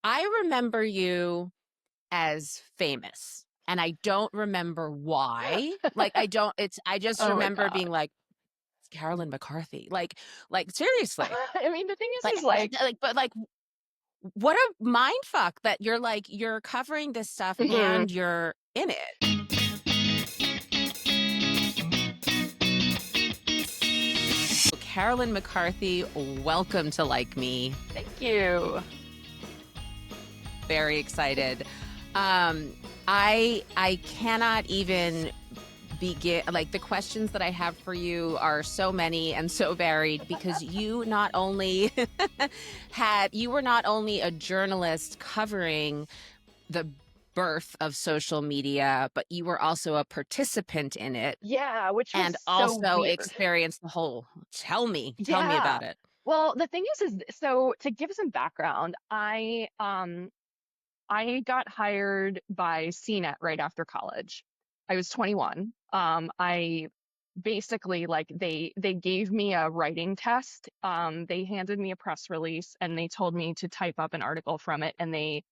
I remember you as famous, and I don't remember why. Like I just Oh my remember God. being like, it's Carolyn McCarthy. Like seriously. I mean, the thing Like is like, but like what a mind fuck that you're covering this stuff mhm. and you're in it. Carolyn McCarthy, welcome to Like Me. Thank you. Very excited. Um, I cannot even begin. Like the questions that I have for you are so many and so varied because you not only you were not only a journalist covering the birth of social media, but you were also a participant in it Yeah, which was and so also weird. experienced the whole. Tell me Yeah. about it. Well, the thing is so to give some background, I got hired by CNET right after college. I was 21. I basically like they gave me a writing test. They handed me a press release and they told me to type up an article from it, and they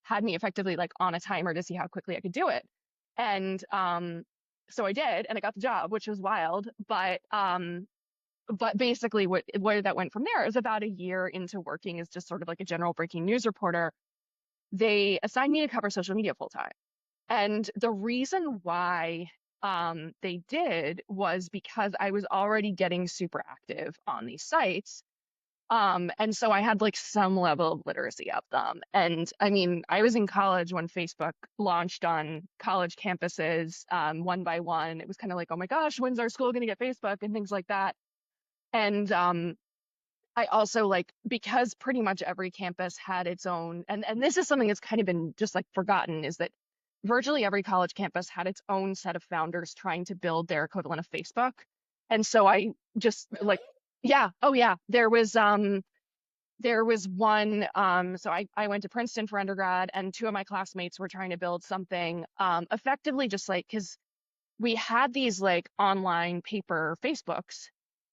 had me effectively like on a timer to see how quickly I could do it. And so I did, and I got the job, which was wild. But basically where that went from there is about a year into working as just sort of like a general breaking news reporter. They assigned me to cover social media full time. And the reason why they did was because I was already getting super active on these sites. And so I had like some level of literacy of them. And I mean, I was in college when Facebook launched on college campuses, one by one. It was kind of like, oh my gosh, when's our school going to get Facebook and things like that. And I also like because pretty much every campus had its own, and this is something that's kind of been just like forgotten, is that virtually every college campus had its own set of founders trying to build their equivalent of Facebook. And so I just like, yeah, oh yeah, there was one, so I went to Princeton for undergrad, and two of my classmates were trying to build something effectively just like because we had these like online paper Facebooks.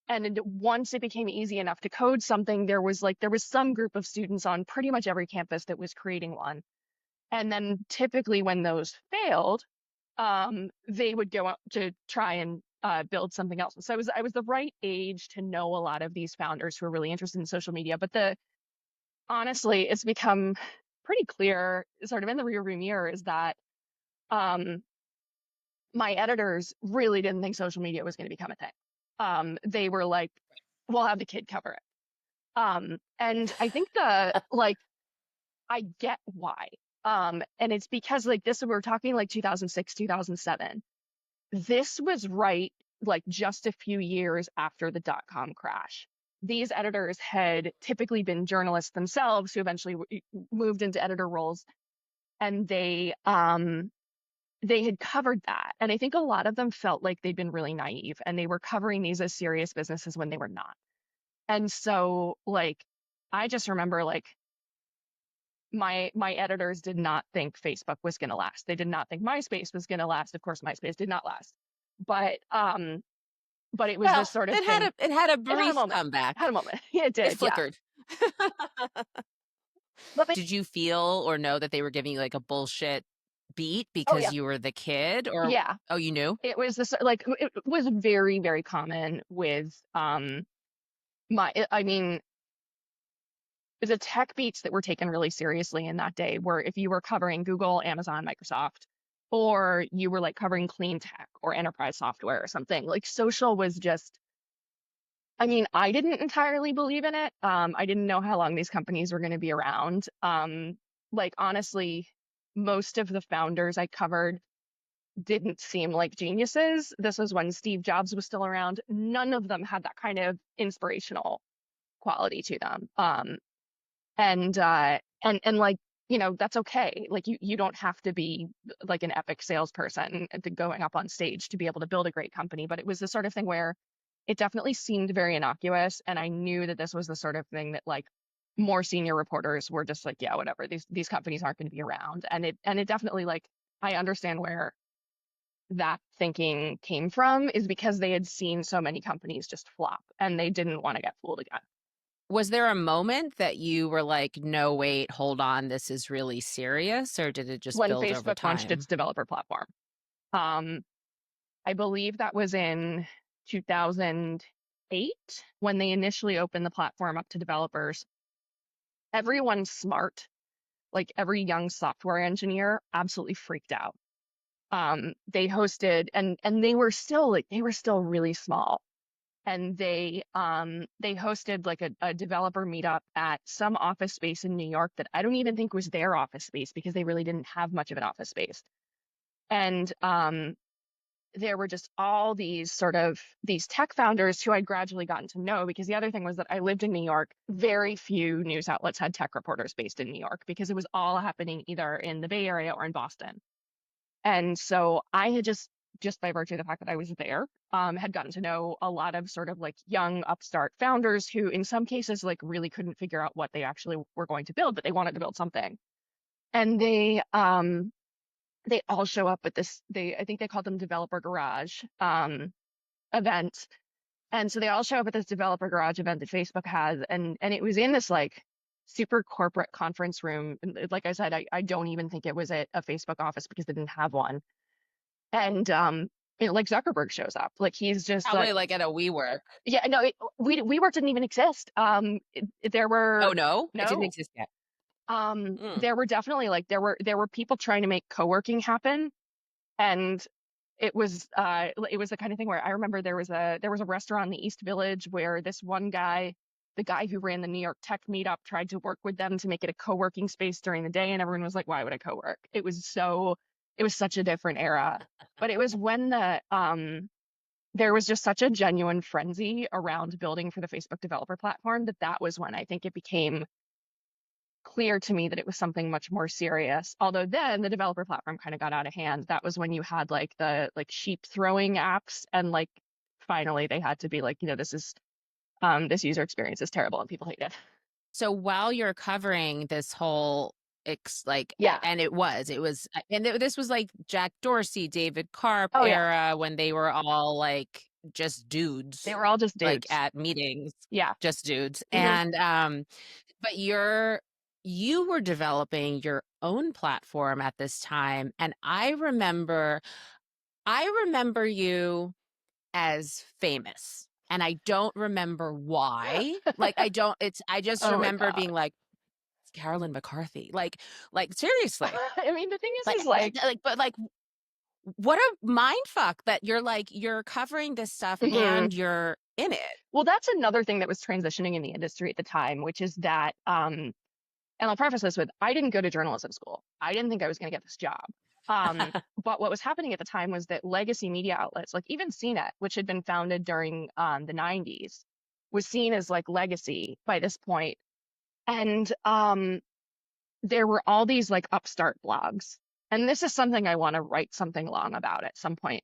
And once it became easy enough to code something, there was some group of students on pretty much every campus that was creating one. And then typically when those failed, they would go out to try and build something else. So I was the right age to know a lot of these founders who are really interested in social media. But the honestly, it's become pretty clear, sort of in the rearview mirror, is that um, my editors really didn't think social media was going to become a thing. They were like, we'll have the kid cover it. And I think I get why. And it's because like this, we're talking like 2006, 2007. This was right, like just a few years after the dot-com crash. These editors had typically been journalists themselves who eventually moved into editor roles, and they had covered that. And I think a lot of them felt like they'd been really naive and they were covering these as serious businesses when they were not. And so like I just remember like my editors did not think Facebook was going to last. They did not think MySpace was going to last. Of course, MySpace did not last. But but it was this Well, sort of thing. it had a It had a brief moment. Had a comeback. moment. Yeah, it It did. Yeah. flickered. But Did you feel or know that they were giving you like a bullshit beat oh because yeah. you were the kid? Or Yeah. oh, you knew? It was this like it was very, very common with I mean the tech beats that were taken really seriously in that day were if you were covering Google, Amazon, Microsoft, or you were like covering clean tech or enterprise software or something, like social was just, I mean, I didn't entirely believe in it. I didn't know how long these companies were going to be around. Like honestly, most of the founders I covered didn't seem like geniuses. This was when Steve Jobs was still around. None of them had that kind of inspirational quality to them. And like that's okay, like you don't have to be like an epic salesperson to going up on stage to be able to build a great company, but it was the sort of thing where it definitely seemed very innocuous, and I knew that this was the sort of thing that like more senior reporters were just like, yeah, whatever, these companies aren't going to be around. And it definitely, like, I understand where that thinking came from, is because they had seen so many companies just flop and they didn't want to get fooled again. Was there a moment that you were like, no, wait, hold on, this is really serious, or did it just When build over Facebook launched its time? developer platform. Um, I believe that was in 2008 when they initially opened the platform up to developers. Everyone smart, like every young software engineer, absolutely freaked out. They hosted, and they were still really small, and they hosted like a developer meetup at some office space in New York that I don't even think was their office space because they really didn't have much of an office space. And there were just all these sort of these tech founders who I'd gradually gotten to know, because the other thing was that I lived in New York. Very few news outlets had tech reporters based in New York because it was all happening either in the Bay Area or in Boston. And so I had just by virtue of the fact that I was there, had gotten to know a lot of sort of like young upstart founders who in some cases like really couldn't figure out what they actually were going to build, but they wanted to build something. And they all show up at this, I think they called them developer garage event. And so they all show up at this developer garage event that Facebook has, and it was in this like super corporate conference room. And like I said, I don't even think it was at a Facebook office because they didn't have one. And like Zuckerberg shows up, like he's just like, Probably like at a WeWork. yeah, no, WeWork didn't even exist. There Oh were no, it didn't no, exist yet. Mm. there were definitely like there were people trying to make co-working happen, and it was the kind of thing where I remember there was a restaurant in the East Village where this one guy, the guy who ran the New York Tech meetup, tried to work with them to make it a co-working space during the day, and everyone was like, why would I co-work? It was such a different era. But it was when there was just such a genuine frenzy around building for the Facebook developer platform that was when I think it became clear to me that it was something much more serious. Although then the developer platform kind of got out of hand. That was when you had like the like sheep throwing apps, and like finally they had to be like, this user experience is terrible and people hate it. So while you're covering this whole Yeah. and it was, and this was like Jack Dorsey, David Karp Oh yeah. era when they were all like just They dudes, were all just like dudes. at meetings, Yeah. just dudes. Hmm. And but you were developing your own platform at this time, and I remember you as famous. And I don't remember why. Like I just Oh my remember God. being like, Carolyn McCarthy. Like seriously. I mean, the thing Like is like, but like what a mind fuck that you're covering this stuff mhm. and you're in it. Well, that's another thing that was transitioning in the industry at the time, which is that, and I'll preface this with, I didn't go to journalism school. I didn't think I was going to get this job. But what was happening at the time was that legacy media outlets, like even CNET, which had been founded during the 90s, was seen as like legacy by this point. And there were all these like upstart blogs. And this is something I want to write something long about at some point.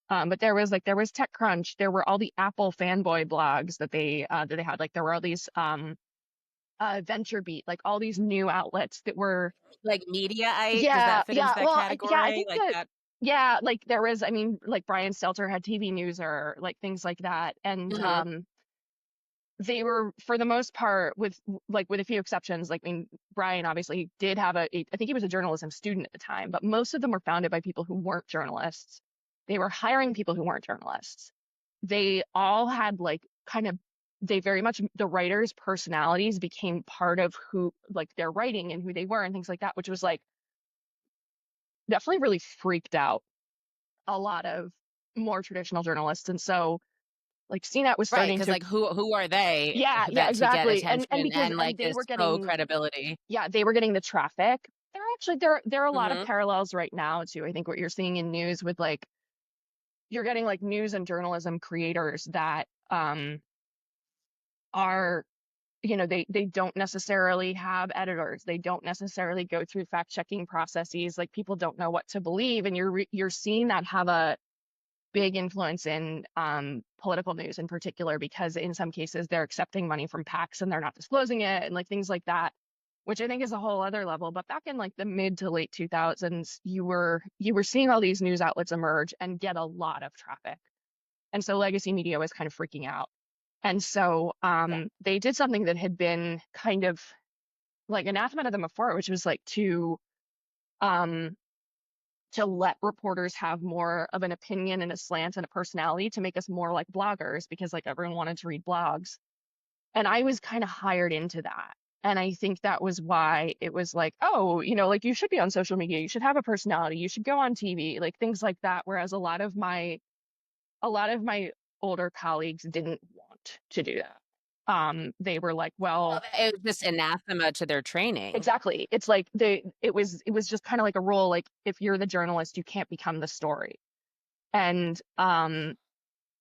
But there was TechCrunch, there were all the Apple fanboy blogs that they had. Like there were all these VentureBeat, like all these new outlets that were, Like Mediaite, does yeah, that fit into yeah. that Well, yeah, I category? think Like that, that? yeah, like there was, I mean, like Brian Stelter had TV News or like things like that. And Mhm. they were for the most part, with a few exceptions, like I mean, Brian obviously did have I think he was a journalism student at the time, but most of them were founded by people who weren't journalists. They were hiring people who weren't journalists. They all had like kind of, they very much, the writers' personalities became part of who, like their writing and who they were and things like that, which was like definitely really freaked out a lot of more traditional journalists. And so like CNET was Right, starting because to, like who are they yeah, yeah, that to get exactly. And attention because, and and like they this were faux getting, credibility? yeah, they were getting the traffic. There are a lot of Hmm. parallels right now to I think what you're seeing in news with like you're getting like news and journalism creators that are, they don't necessarily have editors. They don't necessarily go through fact checking processes. Like people don't know what to believe, and you're seeing that have a big influence in political news in particular, because in some cases they're accepting money from PACs and they're not disclosing it and like things like that, which I think is a whole other level. But back in like the mid to late 2000s, you were seeing all these news outlets emerge and get a lot of traffic. And so legacy media was kind of freaking out. And so Yeah. they did something that had been kind of like anathema to them before, which was like um, to let reporters have more of an opinion and a slant and a personality to make us more like bloggers because like everyone wanted to read blogs. And I was kind of hired into that. And I think that was why it was like, oh, like you should be on social media, you should have a personality, you should go on TV, like things like that. Whereas a lot of my older colleagues didn't want to do that. They were like, Well, well, it was just anathema to their training. exactly. It's like it was just kind of like a rule, like if you're the journalist, you can't become the story. And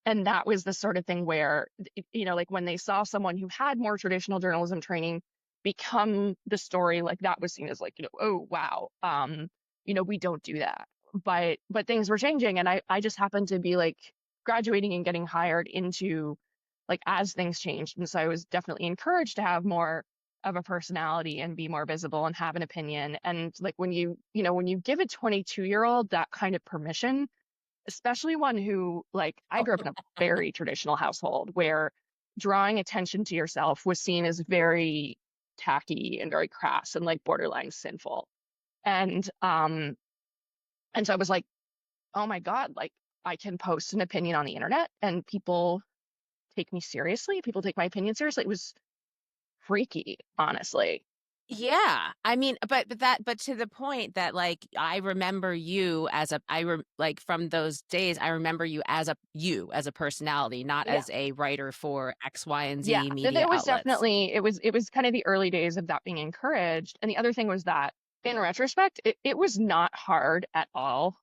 and that was the sort of thing where like when they saw someone who had more traditional journalism training become the story, like that was seen as like, oh wow, we don't do that. But things were changing, and I just happened to be like graduating and getting hired into like as things changed. And so I was definitely encouraged to have more of a personality and be more visible and have an opinion. And like when you give a 22-year-old that kind of permission, especially one who, like, I grew up in a very traditional household where drawing attention to yourself was seen as very tacky and very crass and like borderline sinful. And so I was like, oh my God, like I can post an opinion on the internet and people take me seriously. People take my opinion seriously. It was freaky, honestly. Yeah. I mean, but to the point that like I remember you as a like from those days, I remember you as a personality, not Yeah. as a writer for X, Y, and Yeah, Z that media there was outlets. definitely it was kind of the early days of that being encouraged. And the other thing was that in retrospect, it was not hard at all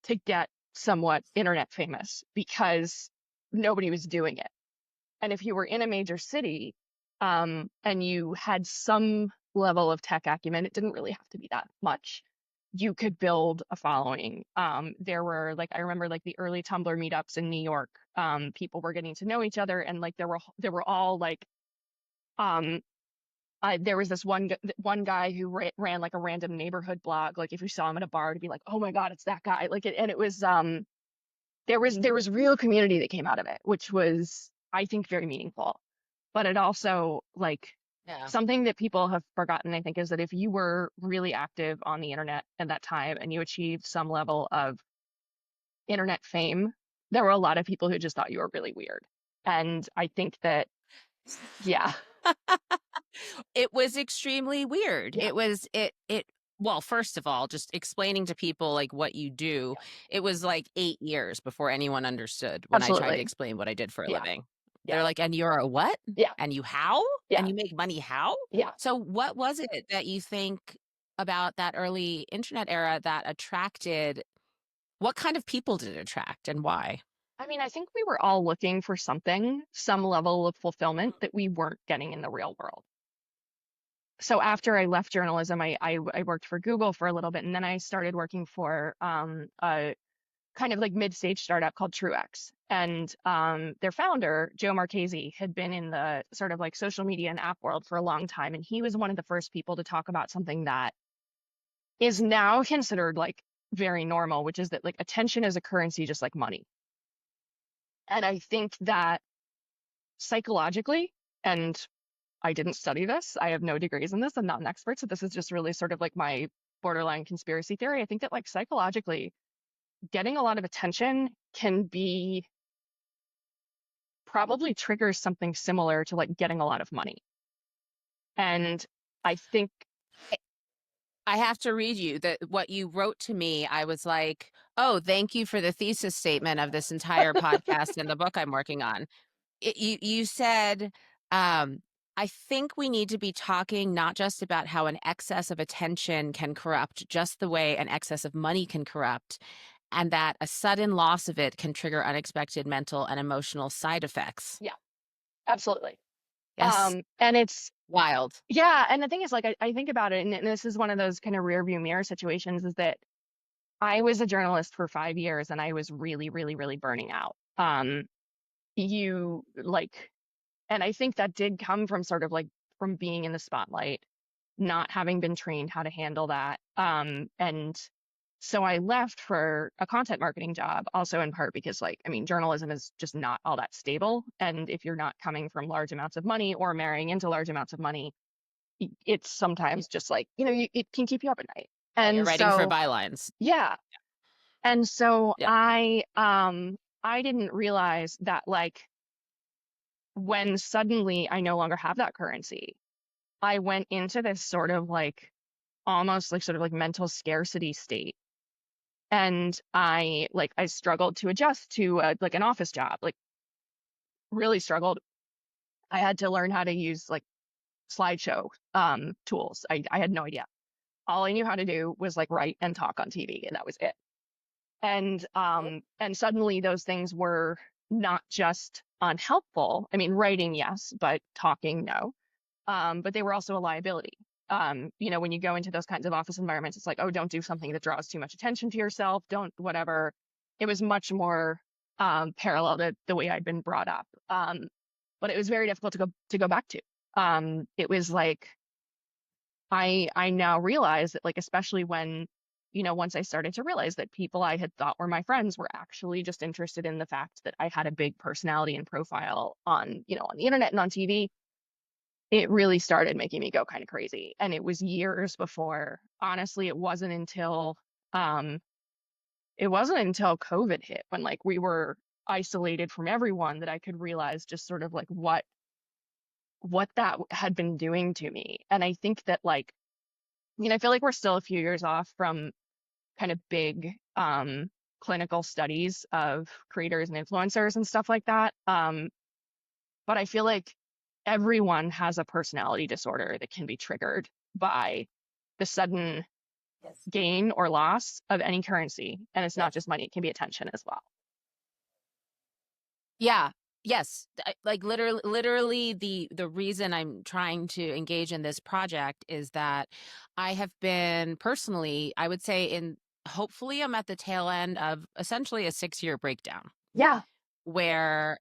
to get somewhat internet famous because nobody was doing it. And if you were in a major city, and you had some level of tech acumen, it didn't really have to be that much. You could build a following. There were like I remember like the early Tumblr meetups in New York. People were getting to know each other, and like there were all like um there was this one guy who ran like a random neighborhood blog. Like if you saw him at a bar, to be like, oh my God, it's that guy. Like and it was there was real community that came out of it, which was I think very meaningful. But it also like Yeah. something that people have forgotten, I think, is that if you were really active on the internet at that time and you achieved some level of internet fame, there were a lot of people who just thought you were really weird. And I think that, yeah, It was extremely weird. yeah, It well, first of all, just explaining to people like what you do, yeah, it was like 8 years before anyone understood when I tried to absolutely. explain what I did for a Yeah, living. yeah, They're like, and you're a what? yeah, And you how? yeah, And you make money how? yeah. So what was it that you think about that early internet era that attracted what kind of people did it attract and why? I mean, I think we were all looking for something, some level of fulfillment that we weren't getting in the real world. So after I left journalism, I worked for Google for a little bit, and then I started working for a kind of like mid-stage startup called Truex. And their founder, Joe Marchese, had been in the sort of like social media and app world for a long time, and he was one of the first people to talk about something that is now considered like very normal, which is that like attention is a currency just like money. And I think that psychologically, and I didn't study this. I have no degrees in this. I'm not an expert. So this is just really sort of like my borderline conspiracy theory. I think that like psychologically, getting a lot of attention can be probably triggers something similar to like getting a lot of money. And I think, I have to read you that what you wrote to me. I was like, "Oh, thank you for the thesis statement of this entire podcast and the book I'm working on." You said, um, "I think we need to be talking not just about how an excess of attention can corrupt, just the way an excess of money can corrupt, and that a sudden loss of it can trigger unexpected mental and emotional side effects." yeah, absolutely. Yes, And it's, wild. yeah. And the thing is, like, I think about it, and this is one of those kind of rear view mirror situations is that I was a journalist for 5 years and I was really, really, really burning out. You like, and I think that did come from sort of like from being in the spotlight, not having been trained how to handle that, and So I left for a content marketing job, also in part because, like, I mean, journalism is just not all that stable. And if you're not coming from large amounts of money or marrying into large amounts of money, it's sometimes just like, it can keep you up at night. Yeah, you're And writing for so, bylines. yeah. And so Yeah. I didn't realize that, like, when suddenly I no longer have that currency, I went into this sort of like almost like sort of like mental scarcity state. And I struggled to adjust to like an office job, like really struggled. I had to learn how to use like slideshow tools. I had no idea. All I knew how to do was like write and talk on TV, and that was it. And suddenly those things were not just unhelpful. I mean, writing, yes, but talking, no. But they were also a liability. When you go into those kinds of office environments, it's like, oh, don't do something that draws too much attention to yourself. Don't whatever. It was much more parallel to the way I'd been brought up. But it was very difficult to go back to. It was like I now realize that, like, especially when, once I started to realize that people I had thought were my friends were actually just interested in the fact that I had a big personality and profile on the internet and on TV, it really started making me go kind of crazy. And it was years before, honestly, um it wasn't until COVID hit, when like we were isolated from everyone, that I could realize just sort of like what that had been doing to me. And I think that, like, I feel like we're still a few years off from kind of big clinical studies of creators and influencers and stuff like that. But I feel like everyone has a personality disorder that can be triggered by the sudden Yes. gain or loss of any currency. And it's not Yes. just money, it can be attention as well. Yeah. Yes. Like literally the reason I'm trying to engage in this project is that I have been personally, I would say, hopefully I'm at the tail end of essentially a 6-year breakdown Yeah. where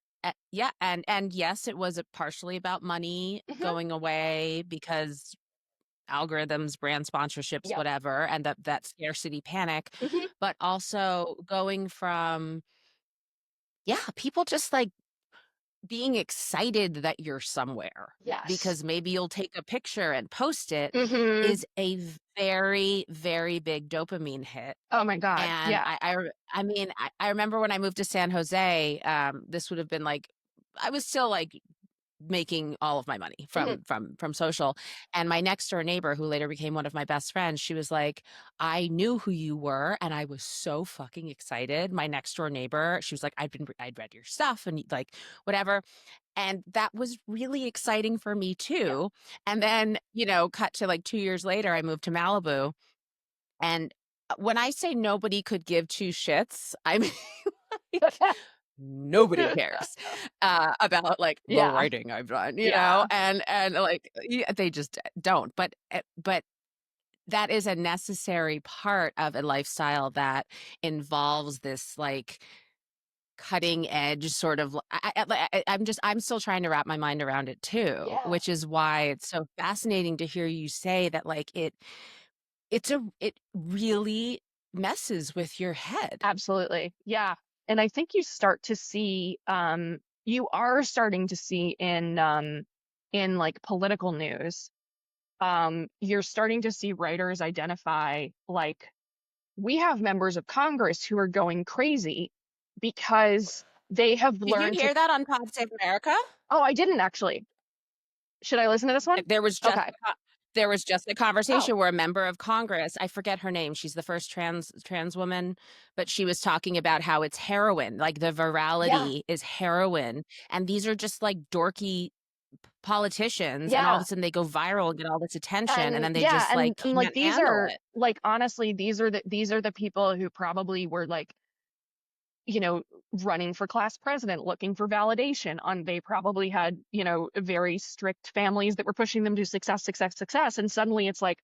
yeah, and yes, it was partially about money Hmm. going away because algorithms, brand sponsorships, Yep. whatever, and that scarcity panic, Hmm. but also going from, yeah, people just like being excited that you're somewhere Yes. because maybe you'll take a picture and post it Hmm. is a very, very big dopamine hit. Oh my God. And Yeah. I mean, I remember when I moved to San Jose, this would have been like, I was still like making all of my money Hmm. from social, and my next door neighbor, who later became one of my best friends, she was like, I knew who you were and I was so fucking excited. My next door neighbor, she was like, I'd read your stuff and like whatever, and that was really exciting for me Yeah. too. And then, cut to like 2 years later, I moved to Malibu, and when I say nobody could give two shits, I mean like nobody cares about like the Yeah. writing I've done, Yeah. and like, yeah, they just don't. But that is a necessary part of a lifestyle that involves this like cutting edge sort of. I'm still trying to wrap my mind around it too, Yeah. which is why it's so fascinating to hear you say that like it really messes with your head. Absolutely. Yeah. And I think you are starting to see in like political news, you're starting to see writers identify, like, we have members of Congress who are going crazy because they have Did you learned to. hear that on Pod Save America? Oh, I didn't actually. Should I listen to this one? There was just Okay. there was just a Oh, conversation where a member of Congress, I forget her name, she's the first trans woman, but she was talking about how it's heroin, like the yeah. virality is heroin, and these are just like dorky politicians, and all of Yeah. a sudden they go viral and get all this attention, and And then they yeah, just like and like can't these handle are it. like, honestly, these are the people who probably were like, you know, running for class president, looking for validation on. They probably had, very strict families that were pushing them to success, success, success. And suddenly it's like,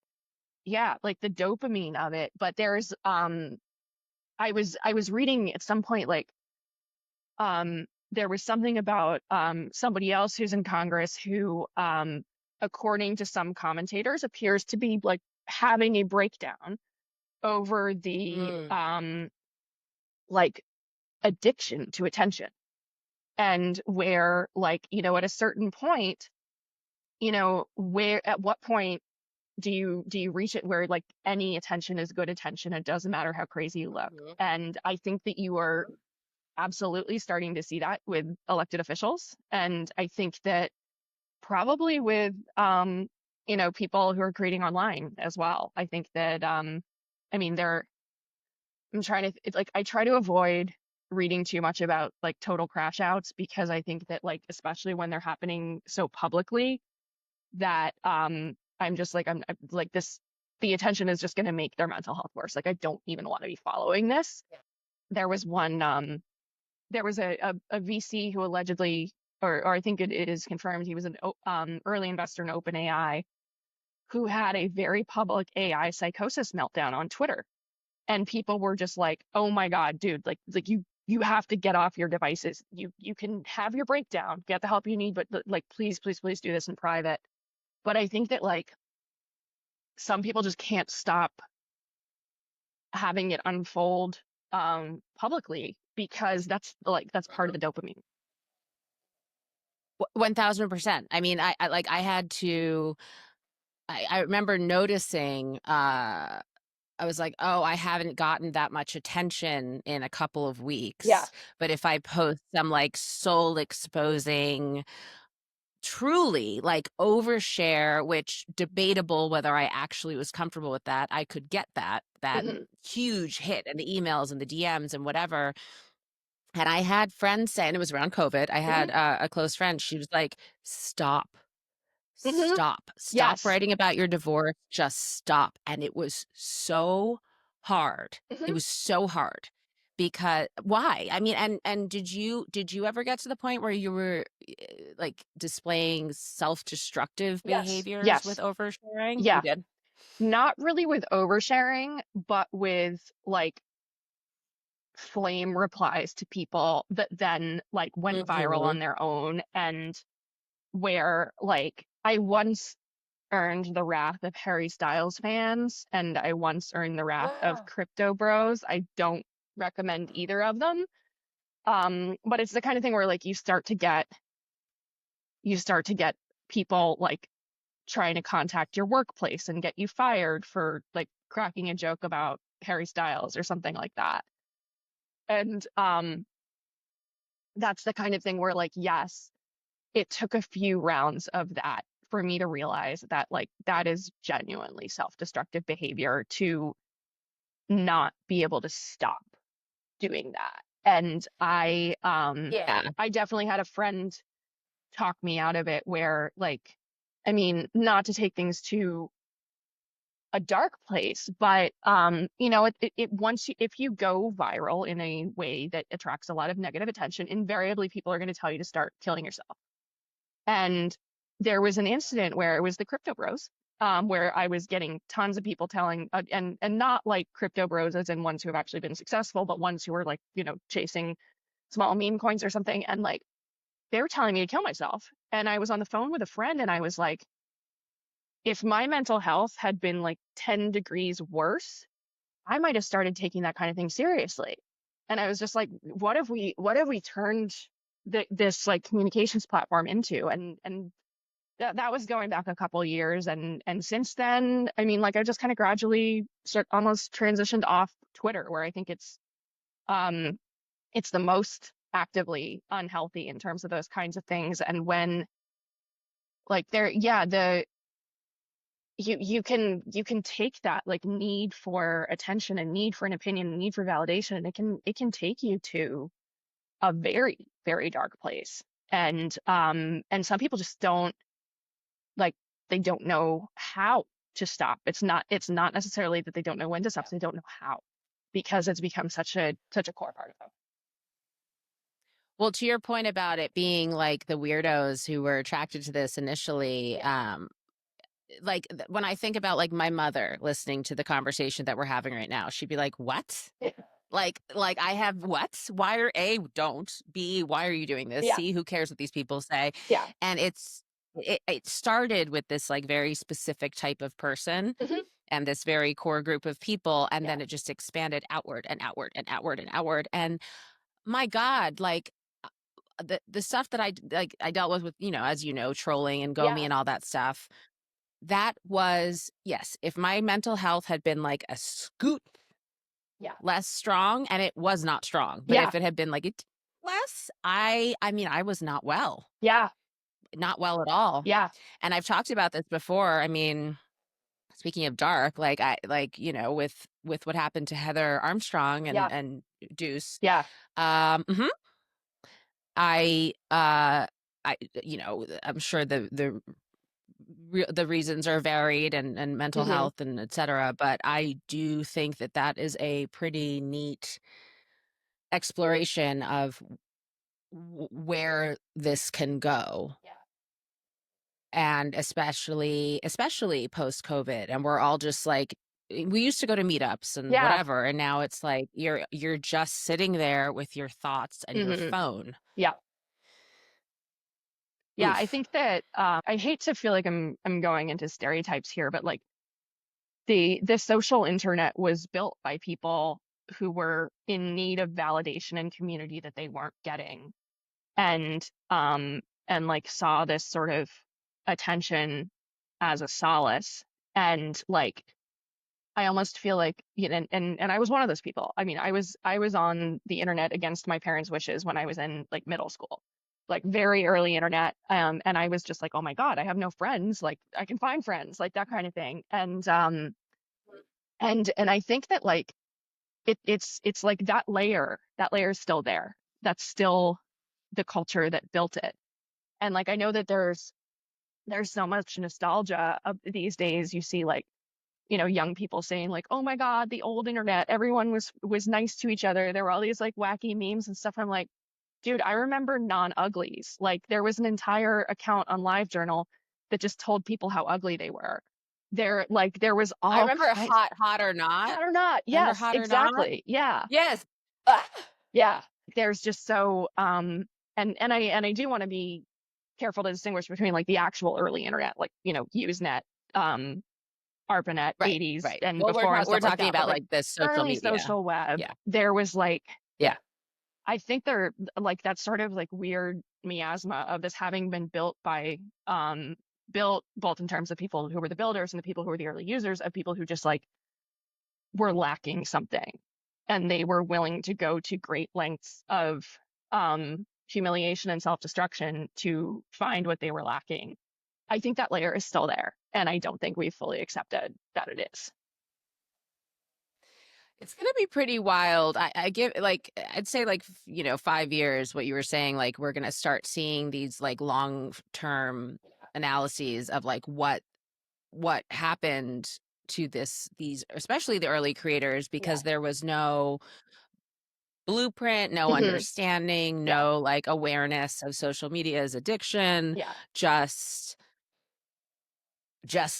yeah, like the dopamine of it. But I was reading at some point, like, there was something about somebody else who's in Congress who, according to some commentators, appears to be like having a breakdown. over the Mm. like addiction to attention. And where, like, at a certain point, where at what point do you reach it where like any attention is good attention? It doesn't matter how crazy you look. Mhm. And I think that you are absolutely starting to see that with elected officials. And I think that probably with people who are creating online as well. I think that I mean they're I'm trying to it's like I try to avoid reading too much about like total crash outs because I think that like especially when they're happening so publicly that I'm just like I'm like this the attention is just going to make their mental health worse. Like I don't even want to be following this. There was one there was a VC who allegedly or I think it is confirmed he was an early investor in OpenAI who had a very public AI psychosis meltdown on Twitter. And people were just like, "Oh my God, dude, like you have to get off your devices. You can have your breakdown, get the help you need, but like please, please, please do this in private." But I think that like some people just can't stop having it unfold publicly because that's part of the dopamine. 1000%. I mean, I like I had to I remember noticing I was like, "Oh, I haven't gotten that much attention in a couple of Yeah. weeks." But if I post some like soul exposing, truly like overshare, which debatable whether I actually was comfortable with that, I could get that Hmm. huge hit and the emails and the DMs and whatever. And I had friends say, and it was around COVID, I Hmm. had a close friend, she was like, "Stop. Hmm. Stop Yes. writing about your divorce, just stop." And it was so hard. It Hmm. was so hard because why? I mean, and did you ever get to the point where you were like displaying self-destructive Yes. behaviors with Yes. oversharing? You Yeah. did? Not really with oversharing, but with like flame replies to people that then like went viral Mhm. on their own and where like I once earned the wrath of Harry Styles fans and I once earned the wrath of crypto bros. I don't recommend either of them. But it's the kind of thing where like you start to get people like trying to contact your workplace and get you fired for like cracking a joke about Harry Styles or something like that. And that's the kind of thing where like yes, it took a few rounds of that for me to realize that like that is genuinely self-destructive behavior to not be able to stop doing that. And Yeah. I definitely had a friend talk me out of it where like I mean, not to take things to a dark place, but it once if you go viral in a way that attracts a lot of negative attention, invariably people are going to tell you to start killing yourself. And there was an incident where it was the crypto bros, where I was getting tons of people telling, and not like crypto bros as in ones who have actually been successful, but ones who are like, chasing small meme coins or something. And like, they were telling me to kill myself. And I was on the phone with a friend and I was like, if my mental health had been like 10 degrees worse, I might have started taking that kind of thing seriously. And I was just like, what have we turned this like communications platform into? And that was going back a couple years and since then I mean like I just kind of gradually almost transitioned off Twitter where I think um it's the most actively unhealthy in terms of those kinds of things and when like there yeah the you can take that like need for attention and need for an opinion and need for validation and it can take you to a very very dark place and some people just don't like they don't know how to stop. It's not necessarily that they don't know when to stop, they don't know how because it's become such a core part of them. Well, to your point about it being like the weirdos who were attracted to this initially, Yeah. like when I think about like my mother listening to the conversation that we're having right now, she'd be like, "What? Like I have what? Why are A, don't, B, why are you doing this? Yeah. C, who cares what these people say?" Yeah. And it started with this like very specific type of person. Hmm. and this very core group of people, and Yeah. then it just expanded outward and outward and outward and outward. And my God, like the stuff that I dealt with, as you know, trolling and Gomi Yeah. and all that stuff, that was, yes, if my mental health had been like a scoot Yeah. less strong, and it was not strong, but Yeah. if it had been like it less, I mean, I was not well, Yeah. not well at all. Yeah. And I've talked about this before. I mean, speaking of dark, like with what happened to Heather Armstrong Yeah. and Deuce, Yeah. mhm, I I'm sure the reasons are varied, and mental Hmm. health and et cetera, but I do think that that is a pretty neat exploration of where this can go, Yeah. and especially post COVID, and we're all just like, we used to go to meetups and Yeah. whatever, and now it's like you're just sitting there with your thoughts and your Hmm. phone. Yeah. Yeah. I Oof. think that I hate to feel like I'm going into stereotypes here, but like the social internet was built by people who were in need of validation and community that they weren't getting, and like saw this sort of attention as a solace. And like I almost feel like, and I was one of those people. I mean, I was on the internet against my parents' wishes when I was in like middle school, like very early internet. And I was just like, oh my God, I have no friends. Like I can find friends, like that kind of thing. And I think that like it's like that layer is still there. That's still the culture that built it. And like I know that there's so much nostalgia of these days. You see like, young people saying like, "Oh my God, the old internet, everyone was nice to each other. There were all these like wacky memes and stuff." I'm like, dude, I remember non-uglies. Like there was an entire account on LiveJournal that just told people how ugly they were. There was I all remember kinds. Hot or Not. Hot or not? Remember Yes, Hot or Not? exactly. Yeah. Yes. Ah! Yeah. There's just so and I do want to be careful to distinguish between like the actual early internet, like, Usenet, um, ARPANET, Right, 80s right. and Well, before and we're stuff like talking that. But about like like this social early media. social web, Yeah. there was like, Yeah. I think they're like that sort of like weird miasma of this having been built both in terms of people who were the builders and the people who were the early users, of people who just like were lacking something, and they were willing to go to great lengths of humiliation and self-destruction to find what they were lacking. I think that layer is still there, and I don't think we've fully accepted that it is. It's gonna be pretty wild. I give like I'd say like 5 years. What you were saying, like we're gonna start seeing these like long term analyses of like what happened to these, especially the early creators, Yeah. because there was no blueprint, no Hmm. understanding, Yeah. no like awareness of social media as addiction, Yeah. just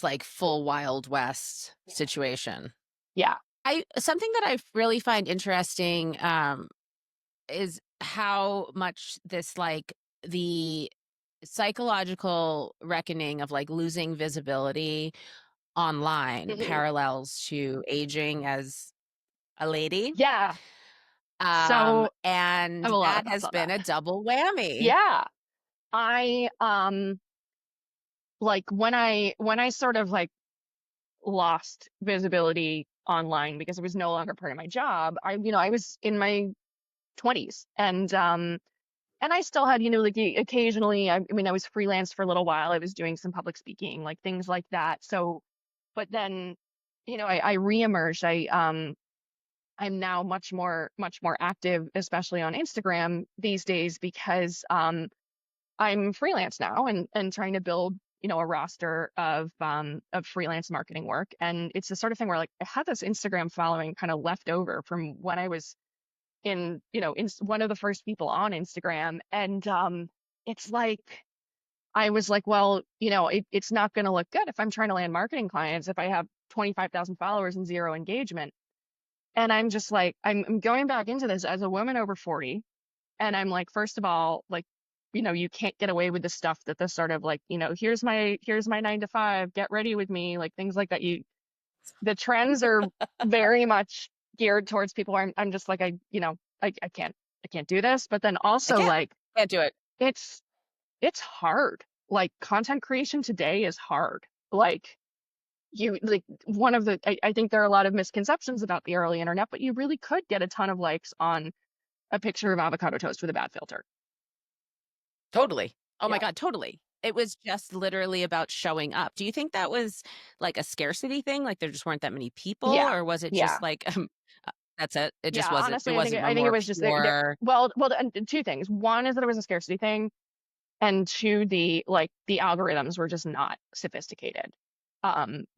like full Wild West Yeah. situation. Yeah. I Something that I really find interesting is how much this like the psychological reckoning of like losing visibility online Hmm. parallels to aging as a lady. Yeah. So I And have a lot of that thoughts has on been that. a double whammy. Yeah. I like when I sort of like lost visibility online because it was no longer part of my job. I was in my 20s, and I still had, like occasionally, I mean, I was freelance for a little while. I was doing some public speaking, like things like that. So, but then, I reemerged. I'm now much more active, especially on Instagram these days, because I'm freelance now, and trying to build, a roster of freelance marketing work. And it's the sort of thing where like I had this Instagram following kind of left over from when I was in one of the first people on Instagram. And it's like I was like, well, it's not going to look good if I'm trying to land marketing clients if I have 25,000 followers and zero engagement. And I'm just like, I'm going back into this as a woman over 40. And I'm like, first of all, like, you can't get away with the stuff that the sort of like, here's my 9 to 5, get ready with me, like things like that. The trends are very much geared towards people where I'm just like, I can't do this. But then I also like can't do it. it's it's hard. Like content creation today is hard. Like one of the I think there are a lot of misconceptions about the early internet, but you really could get a ton of likes on a picture of avocado toast with a bad filter. Totally. Oh my Yeah. god, totally. It was just literally about showing up. Do you think that was, like, a scarcity thing? Like, there just weren't that many people, Yeah. or was it Yeah. just like, that's it? It just Yeah, wasn't it honestly, wasn't a I think it more was just there. pure. Well, and two things. One is that it was a scarcity thing, and two, the algorithms were just not sophisticated.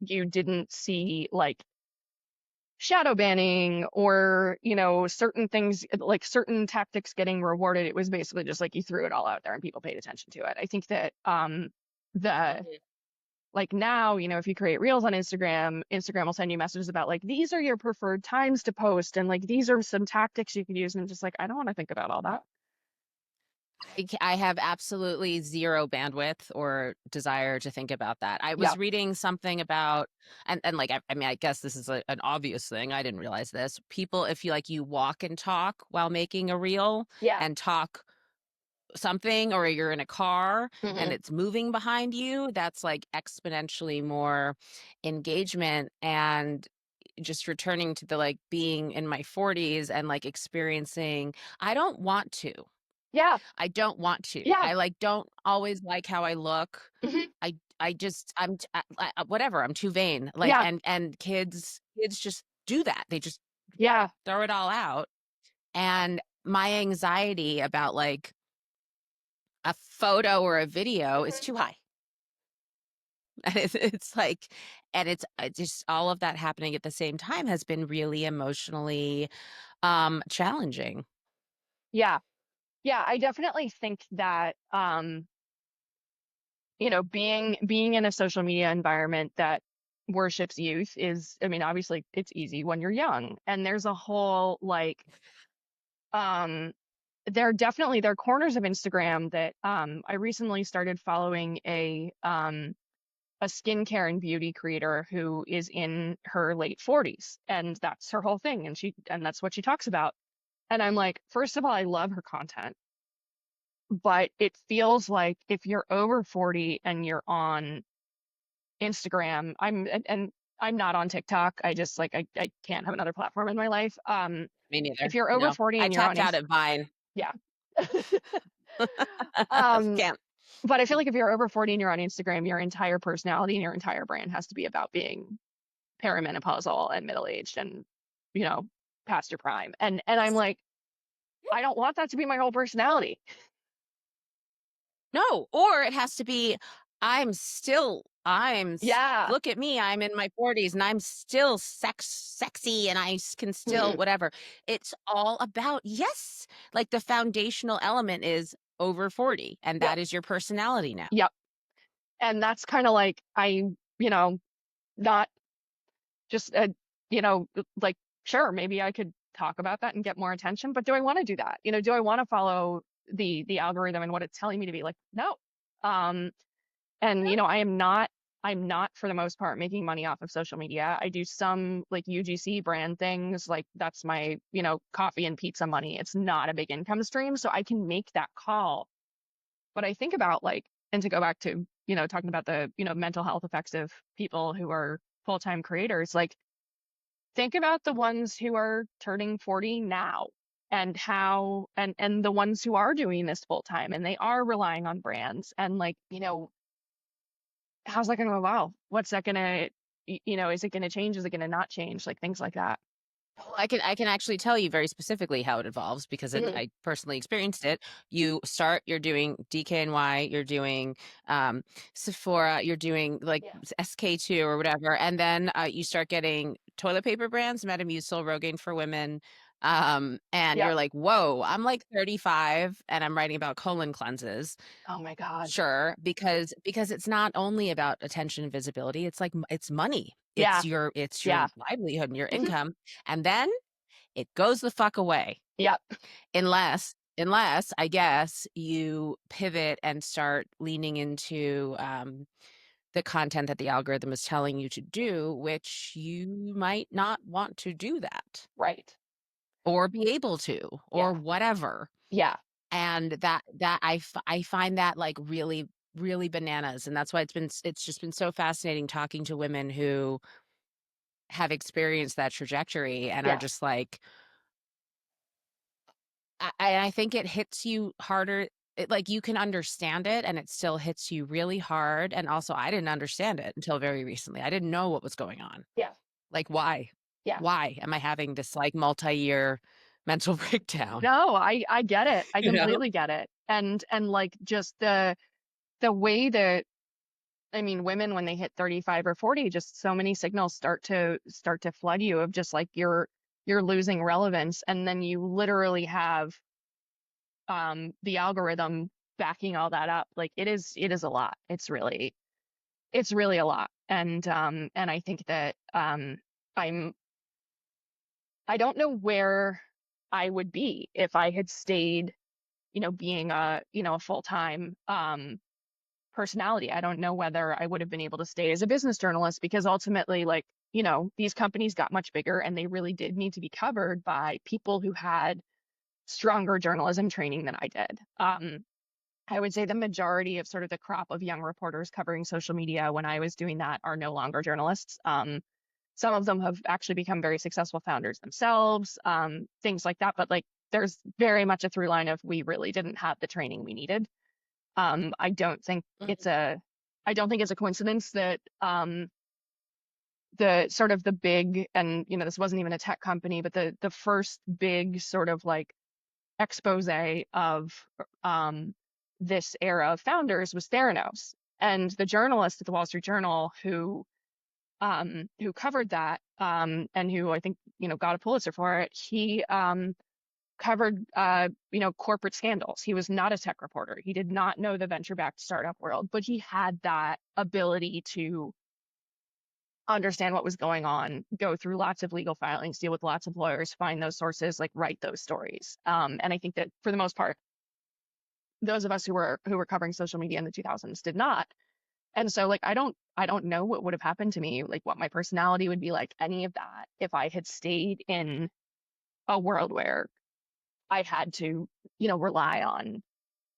You didn't see like shadow banning or certain things like certain tactics getting rewarded. It was basically just like you threw it all out there and people paid attention to it. I think that the Mhm. like now, if you create reels on Instagram, Instagram will send you messages about like these are your preferred times to post and like these are some tactics you can use. And I'm just like, I don't want to think about all that. I have absolutely zero bandwidth or desire to think about that. I Yeah. was reading something about, and like, I mean, I guess this is an obvious thing. I didn't realize this. People, if you like, you walk and talk while making a reel Yeah. and talk something, or you're in a car and Hmm. it's moving behind you, that's like exponentially more engagement. And just returning to the like being in my 40s and like experiencing, I don't want to. Yeah. I don't want to. Yeah. I like don't always like how I look. Hmm. I just whatever. I'm too vain. Like, Yeah. and kids just do that. They just Yeah. throw it all out. And my anxiety about like a photo or a video is Hmm. too high. And it's like, and it's just all of that happening at the same time has been really emotionally challenging. Yeah. Yeah. I definitely think that being in a social media environment that worships youth is, I mean, obviously it's easy when you're young. And there's a whole like um there are corners of Instagram that I recently started following a skincare and beauty creator who is in her late 40s and that's her whole thing and that's what she talks about. And I'm like, first of all, I love her content, but it feels like if you're over 40 and you're on Instagram, and I'm not on TikTok. I just like I can't have another platform in my life. Me neither. If you're over No, 40 I and you're on tapped out Inst at Vine. yeah. Um, Can't. but I feel like if you're over 40 and you're on Instagram, your entire personality and your entire brand has to be about being perimenopausal and middle-aged and, you know, past your prime. And I'm like, I don't want that to be my whole personality. No, or it has to be, Yeah. look at me, I'm in my 40s and I'm still sexy and can still Mhm. whatever. It's all about, yes, like the foundational element is over 40 and Yep. that is your personality now. Yep. And that's kind of like you know, not just like sure, maybe I could talk about that and get more attention, but do I want to do that? Do I want to follow the algorithm and what it's telling me to be like? No. Um, and I'm not for the most part making money off of social media. I do some like UGC brand things, like that's my, coffee and pizza money. It's not a big income stream, so I can make that call. But I think about like, and to go back to, talking about the, mental health effects of people who are full-time creators, like think about the ones who are turning 40 now and how and the ones who are doing this full time and they are relying on brands and like, how's that going to evolve? What's that going to, is it going to change? Is it going to not change? Like things like that. Well, I can actually tell you very specifically how it evolves because Mhm. I personally experienced it. You're doing DKNY, you're doing Sephora, you're doing like Yeah. SK2 or whatever, and then you start getting toilet paper brands, Metamucil, Rogaine for women, and Yep. you're like, whoa, I'm like 35 and I'm writing about colon cleanses. Oh my God. Sure, because it's not only about attention and visibility, it's like it's money. Yeah. It's your Yeah. livelihood and your Mhm. income. And then it goes the fuck away. Yep. Unless I guess you pivot and start leaning into the content that the algorithm is telling you to do, which you might not want to do that Right. or be able to or Yeah. whatever. Yeah. And I find that like really really bananas, and that's why it's just been so fascinating talking to women who have experienced that trajectory and are Yeah. just like I think it hits you harder. Like you can understand it and it still hits you really hard. And also, I didn't understand it until very recently. I didn't know what was going on. Yeah. Like, why? Yeah. Why am I having this like multi-year mental breakdown? No, I get it. I You know? completely get it. And like just the way that, I mean, women when they hit 35 or 40, just so many signals start to flood you of just like you're losing relevance, and then you literally have the algorithm backing all that up. Like it is a lot. It's really a lot. And I think that I'm I don't know where I would be if I had stayed, being a full-time personality. I don't know whether I would have been able to stay as a business journalist, because ultimately, like, these companies got much bigger and they really did need to be covered by people who had stronger journalism training than I did. I would say the majority of sort of the crop of young reporters covering social media when I was doing that are no longer journalists. Some of them have actually become very successful founders themselves, things like that. But like, there's very much a through line of we really didn't have the training we needed. I don't think it's Mhm. a, I don't think it's a coincidence that the sort of the big, and this wasn't even a tech company, but the first big sort of like expose of um, this era of founders was Theranos. And the journalist at the Wall Street Journal who covered that, and who I think got a Pulitzer for it, he covered corporate scandals. He was not a tech reporter. He did not know the venture-backed startup world, but he had that ability to understand what was going on, go through lots of legal filings, deal with lots of lawyers, find those sources, like write those stories. And I think that for the most part, those of us who were covering social media in the 2000s did not. And so like I don't know what would have happened to me, like what my personality would be like, any of that, if I had stayed in a world where I had to, rely on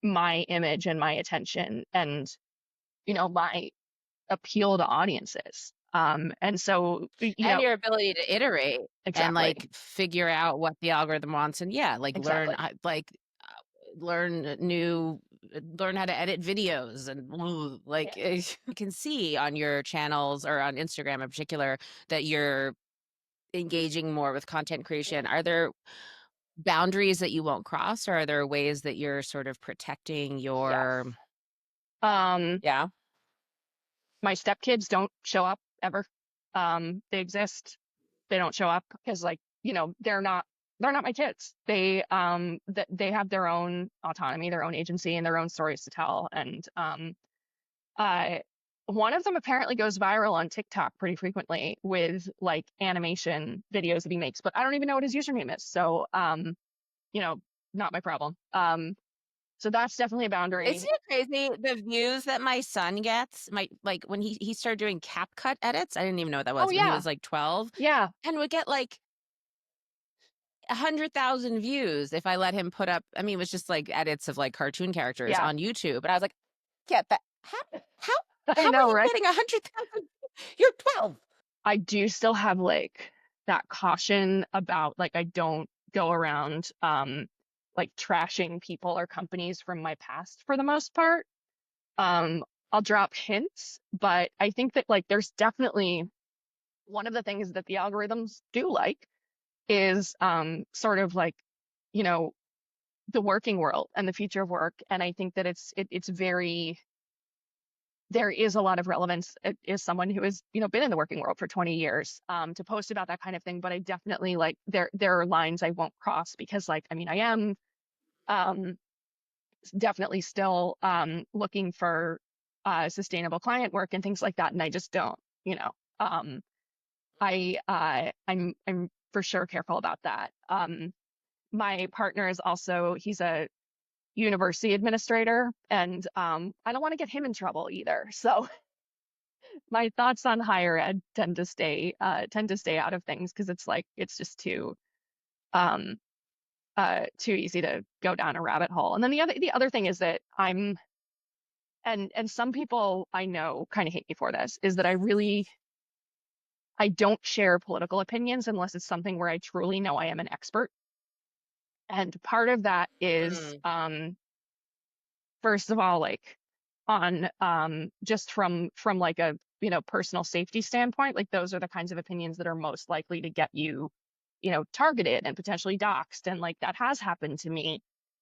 my image and my attention and, my appeal to audiences. And so, And your ability to iterate and exactly, like figure out what the algorithm wants, and yeah, like exactly. learn new learn how to edit videos and Yeah. like you can see on your channels or on Instagram in particular that you're engaging more with content creation. Are there boundaries that you won't cross, or are there ways that you're sort of protecting your Yes. Um, yeah? my stepkids don't show up ever. They exist. They don't show up because, like, they're not my kids. They have their own autonomy, their own agency, and their own stories to tell. And uh one of them apparently goes viral on TikTok pretty frequently with like animation videos that he makes, but I don't even know what his username is. So you know, not my problem. So that's definitely a Isn't boundary. it crazy the views that my son gets? My like when he started doing CapCut edits, I didn't even know what that Oh was when he yeah. was like 12, Yeah. and would get like 100,000 views if I let him put up. I mean, it was just like edits of like cartoon characters Yeah. on YouTube, and I was like, get that? How I how are know, you right? getting 100,000? You're 12. I do still have like that caution about, like, I don't go around like trashing people or companies from my past for the most part. Um I'll drop hints, but I think that like there's definitely one of the things that the algorithms do like is sort of like, you know, the working world and the future of work. And I think that it's very, there is a lot of relevance, as someone who has, been in the working world for 20 years, to post about that kind of thing. But I definitely, like, there are lines I won't cross, because, like, I mean, I am um definitely still looking for sustainable client work and things like that, and I just don't, um I'm for sure careful about that. My partner is also, he's a university administrator, and I don't want to get him in trouble either. So my thoughts on higher ed tend to stay out of things because it's like it's just um too easy to go down a rabbit hole. And then the other thing is that and some people I know kind of hate me for this, is that I don't share political opinions unless it's something where I truly know I am an expert. And part of that is, Mm. first of all, like on just from like a personal safety standpoint, like those are the kinds of opinions that are most likely to get you, targeted and potentially doxxed. And like that has happened to me.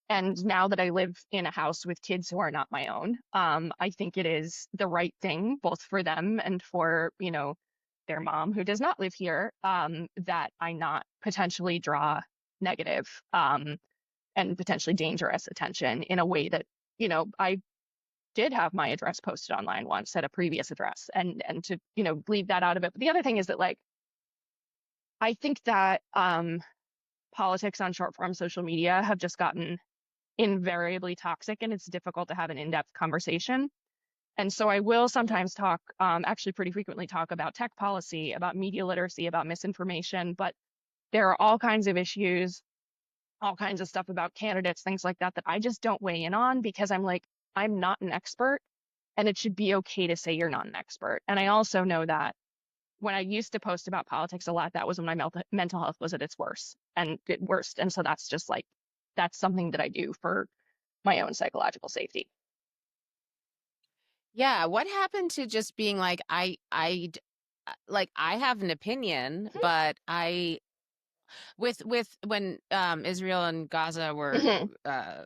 And now that I live in a house with kids who are not my own, I think it is the right thing both for them and for, their mom who does not live here, that I not potentially draw negative and potentially dangerous attention in a way that, I did have my address posted online once at a previous address, and to, leave that out of it. But the other thing is that like I think that politics on short form social media have just gotten invariably toxic, and it's difficult to have an in-depth conversation. And so I will sometimes talk, actually pretty frequently talk about tech policy, about media literacy, about misinformation, but there are all kinds of issues, all kinds of stuff about candidates, things like that, that I just don't weigh in on because I'm like, I'm not an expert, and it should be okay to say you're not an expert. And I also know that when I used to post about politics a lot, that was when my mental health was at its worst. And so that's just like, that's something that I do for my own psychological safety. Yeah, what happened to just being like like I have an opinion, but I with when Israel and Gaza were Mhm. uh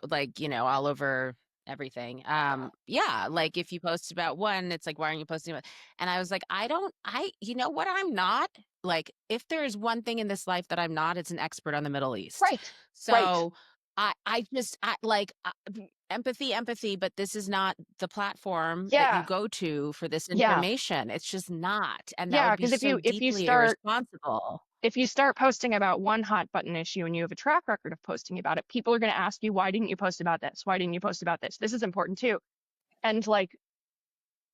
like all over everything. Yeah. Yeah, like if you post about one, it's like, why aren't you posting about? And I was like, I don't I you know what, I'm not, like, if there's one thing in this life that I'm not, it's an expert on the Middle East. Right. Right. So I just I like empathy, but this is not the platform that you Yeah. go to for this Yeah. information. It's just not, and that Yeah. would be Because so deeply irresponsible. if you start posting about one hot button issue and you have a track record of posting about it, people are going to ask you, why didn't you post about this? Why didn't you post about this? This is important too. And like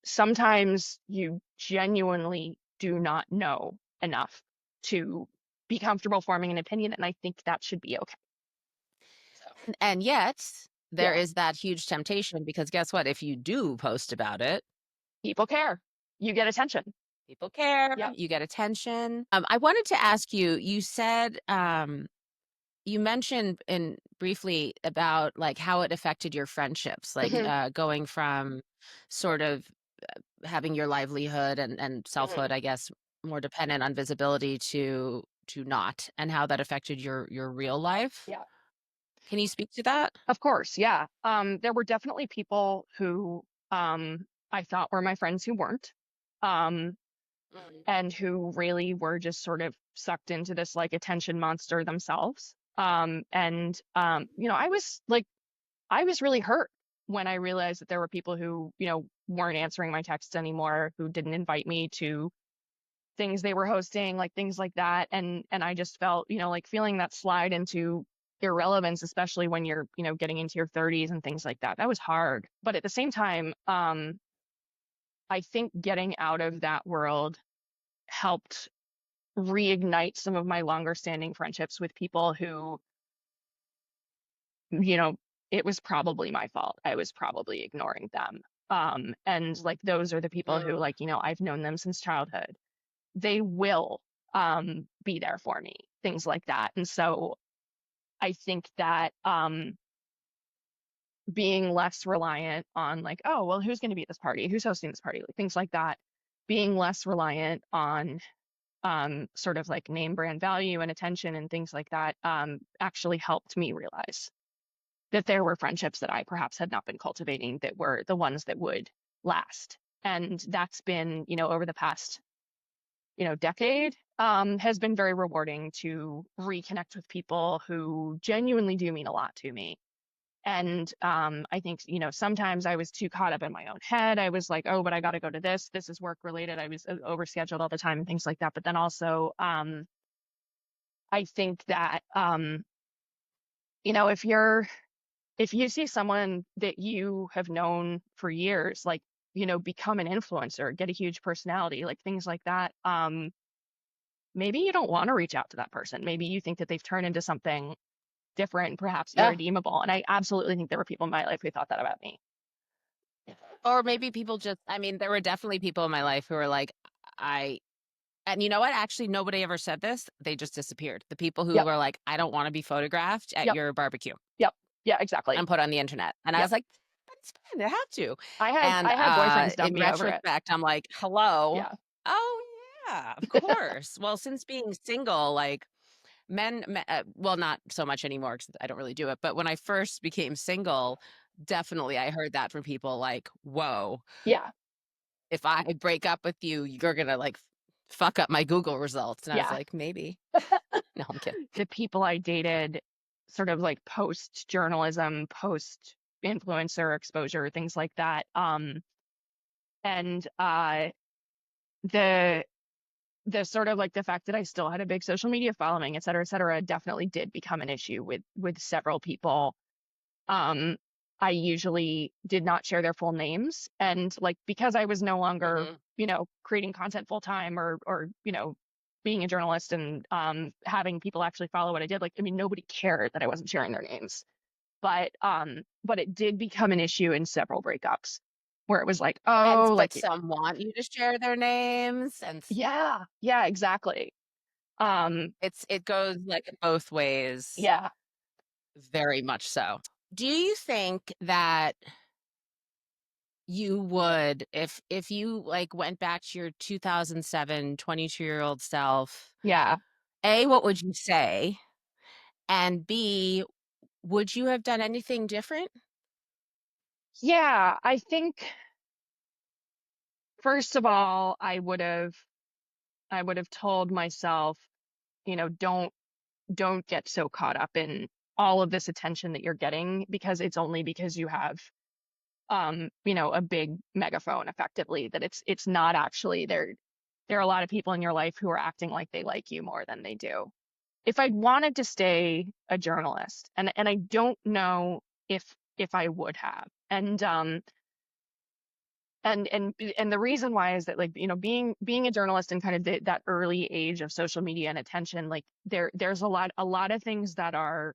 sometimes you genuinely do not know enough to be comfortable forming an opinion. And I think that should be okay. So, And yet, there yeah, is that huge temptation because guess what? If you do post about it, people care. You get attention. people care, Yeah. you get attention. I wanted to ask you, you said, you mentioned in briefly about like how it affected your friendships, like Hmm. going from sort of having your livelihood and Hmm. selfhood, I guess, more dependent on visibility to not, and how that affected your real life. Yeah. Can you speak to that? Of course. Yeah. There were definitely people who I thought were my friends who weren't. Um, Mm. and who really were just sort of sucked into this like attention monster themselves. And I was really hurt when I realized that there were people who, weren't answering my texts anymore, who didn't invite me to things they were hosting, like things like that. And I just felt, like feeling that slide into irrelevance, especially when you're, getting into your 30s and things like that. That was hard. But at the same time, I think getting out of that world helped reignite some of my longer standing friendships with people who, you know, it was probably my fault. I was probably ignoring them. And like those are the people who, Mm. like, I've known them since childhood. They will be there for me, things like that. And so I think that being less reliant on like, oh, well, who's going to be at this party? Who's hosting this party? Like, things like that. Being less reliant on sort of like name brand value and attention and things like that, actually helped me realize that there were friendships that I perhaps had not been cultivating that were the ones that would last. And that's been, over the past, decade, has been very rewarding to reconnect with people who genuinely do mean a lot to me. And I think, sometimes I was too caught up in my own head. I was like, oh, but I got to go to this. This is work related. I was overscheduled all the time and things like that. But then also, I think that, if you see someone that you have known for years, like become an influencer, get a huge personality, like things like that. Maybe you don't want to reach out to that person. Maybe you think that they've turned into something different, perhaps Yeah. irredeemable. And I absolutely think there were people in my life who thought that about me. Or maybe people just, I mean, there were definitely people in my life who were like, I, and you know what? Actually, nobody ever said this. They just disappeared. The people who Yep, were like, I don't want to be photographed at yep, your barbecue yep, yeah, exactly. and put on the internet. And I Yep. was like, but it's fine. It had to. I had And I had boyfriends dump in me over it. retrospect, I'm like, hello. Yeah, Oh, yeah, of course. Well, since being single, like well, not so much anymore because I don't really do it. But when I first became single, definitely I heard that from people like, whoa, yeah, if I break up with you, you're going to like fuck up my Google results. And I was yeah. like, maybe. No, I'm kidding. The people I dated, sort of like post journalism, post influencer exposure, things like that. And the the sort of like the fact that I still had a big social media following, et cetera, definitely did become an issue with several people. Um, I usually did not share their full names, and like because I was no longer, Hmm. creating content full time or being a journalist and having people actually follow what I did. Like, I mean, nobody cared that I wasn't sharing their names, but it did become an issue in several breakups where it was like, And oh, but like, some want you to share their names, and yeah, yeah, exactly. Um, it goes like both ways, yeah, very much so. Do you think that you would, if you like went back to your 2007 22-year-old self, yeah, A, what would you say? And B, would you have done anything different? yeah. I think first of all, I would have told myself, don't get so caught up in all of this attention that you're getting because it's only because you have a big megaphone effectively that it's not actually there. There are a lot of people in your life who are acting like they like you more than they do. If I'd wanted to stay a journalist, and I don't know if I would have. And the reason why is that, like, being a journalist in kind of that early age of social media and attention, like there's a lot of things that are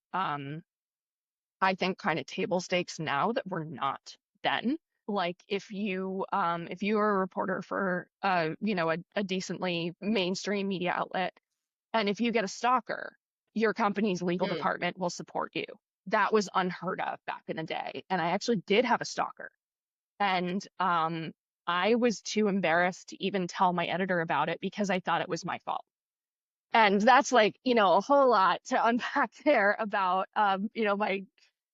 I think kind of table stakes now that were not then. Like if you are a reporter for a decently mainstream media outlet, and if you get a stalker, your company's legal Mm. department will support you. That was unheard of back in the day. And I actually did have a stalker. And I was too embarrassed to even tell my editor about it because I thought it was my fault. And that's like, a whole lot to unpack there about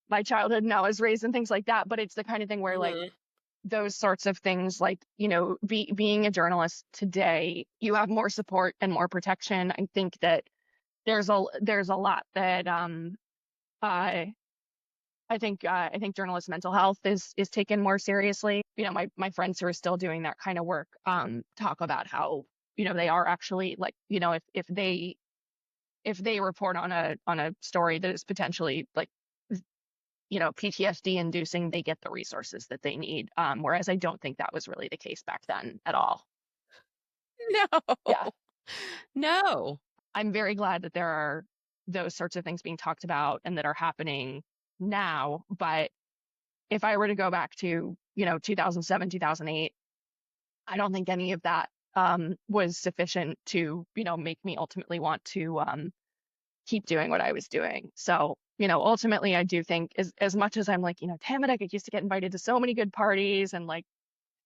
my childhood and how I was raised and things like that. But it's the kind of thing where, like, Mhm. those sorts of things, like, being a journalist today, you have more support and more protection. I think that there's a lot that I I think journalist mental health is taken more seriously. My friends who are still doing that kind of work talk about how they are actually, like, if they report on a story that is potentially, like, PTSD inducing, they get the resources that they need. Whereas I don't think that was really the case back then at all. Yeah. No. No. I'm very glad that there are those sorts of things being talked about and that are happening now. But if I were to go back to, 2007, 2008, I don't think any of that was sufficient to, make me ultimately want to keep doing what I was doing. So, ultimately, I do think, as much as I'm like, damn it, I used to get invited to so many good parties and, like,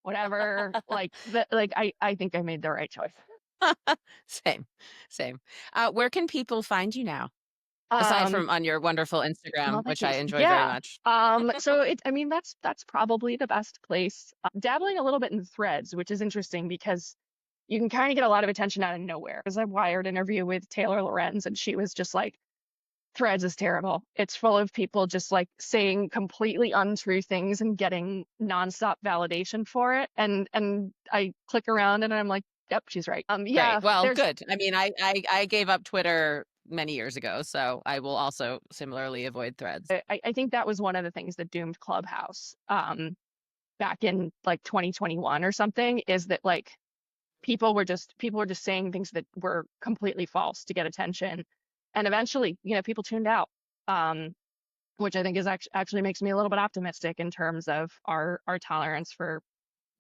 whatever, like that, like I think I made the right choice. Same, same. Where can people find you now? Aside Um, from on your wonderful well, Instagram, thank which you. I enjoy very Yeah. much. So I mean, that's probably the best place. Dabbling a little bit in Threads, which is interesting because you can kind of get a lot of attention out of nowhere. Because I wired interview with Taylor Lorenz, and she was just like, Threads is terrible. It's full of people just, like, saying completely untrue things and getting nonstop validation for it. And I click around and I'm like, yep, she's right. Great. Yeah, Well, there's good. I mean, I gave up Twitter many years ago, so I will also similarly avoid Threads. I think that was one of the things that doomed Clubhouse. back in like 2021 or something, is that like people were just saying things that were completely false to get attention. And eventually, people tuned out. Which I think is actually makes me a little bit optimistic in terms of our tolerance for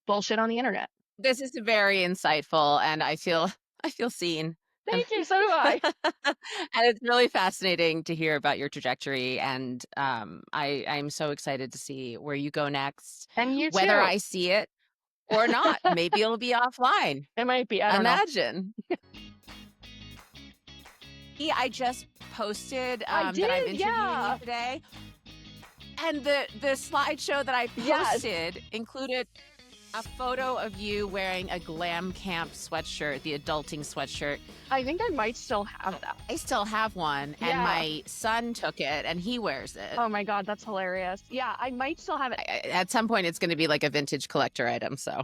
bullshit on the internet. This is very insightful, and I feel seen. And Thank you. So do I. and it's really fascinating to hear about your trajectory, and I'm so excited to see where you go next, And you whether too. I see it or not. Maybe it'll be offline. It might be. I don't know. Imagine. I just posted I that I'm did. interviewing Yeah. you today, and the slideshow that I Yes. posted included a photo of you wearing a glam camp sweatshirt, the adulting sweatshirt. I think I might still have that. I still have one, and Yeah. my son took it, and he wears it. Oh my God, that's hilarious. Yeah, I might still have it. At some point, it's going to be like a vintage collector item. So.